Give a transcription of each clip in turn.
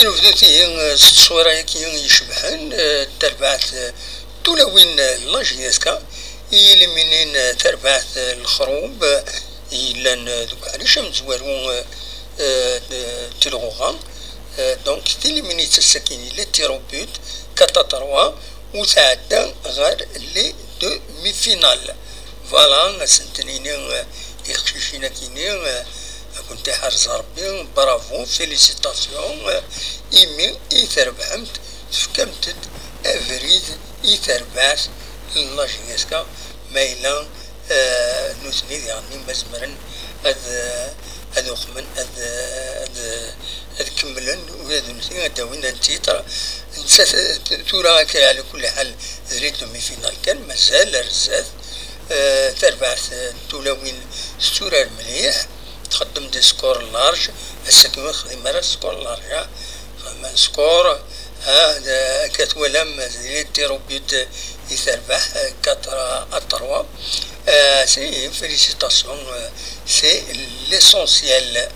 الفدوتي التصويرة كي يشبحن تربعت تولوين لاجيسكا إلى منين تربعت الخروب إلا دوك علاش مزوارو تلغوغا دونك تيليميني تسكيني لي تيروبوت كاتا تروا وتعدى غير لي دومي فينال فوالا سنتنيني يخشيشينا كيني كنت حارس ربي برافو فيليسيتاسيون إيمي إيتربحمت فكمت أفريد إيتربعت لاجيسكا مايلا نوثني يعني مزمرن هذا خمن هذا كملن وهذا نسي داوين التيتر نسات تورا على كل حال زريت مي فينال كان مازال رزاز تربعت تولوين ستورة المليح تقدم دي سكور لارج هسا كيما خدم مرة سكور لارج من سكور هذا كتولم لي تيروبيوت يتربح 4-3 سي فيليسيتاسيون سي ليسونسيال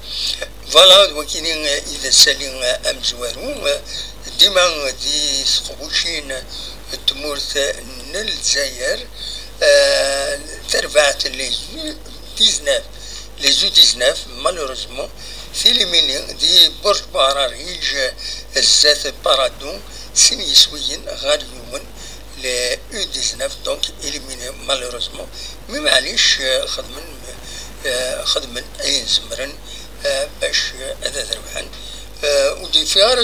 فوالا وكاينين اذا سالين امزوارو ديما دي سقوشين تمورت الجزائر تربعت لي 19 malheureusement فيلميني دي برج باراريج الزات بارادون سن يسويين غاليون ل U19 دونك إليميني malheureusement مي معليش خدمن أي زمرن باش هذا ذربحن ودي فيها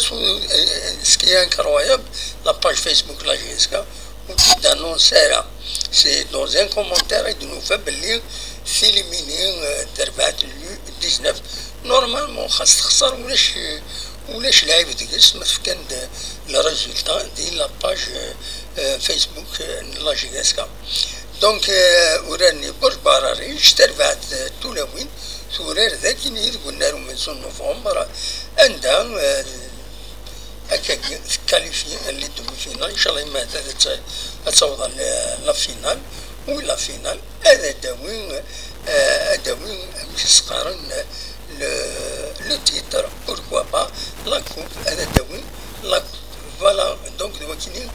سكيان كروايب لاباج فيسبوك لاجيسكا ودي دانونسيرا سي دون ان كومونتير يدنوفا بلي فيلميني تربعت U19 نورمالمون خاص تخسر ولاش لاعب تجلس ما كان الريزولتا دي لاباج فيسبوك لاجيسكا دونك وراني برج باراريج تربعت تولوين ثورار ذاك قلنا لهم من سن نوفمبر عندها هكا كاليفي اللي دومي فينال ان شاء الله ما تصوض لا فينال ولا فينال هذا داوين مش صقارن لو تيتر بوركوا با لا كوب هذا داوين لا كوب فوالا دونك دوا كاينين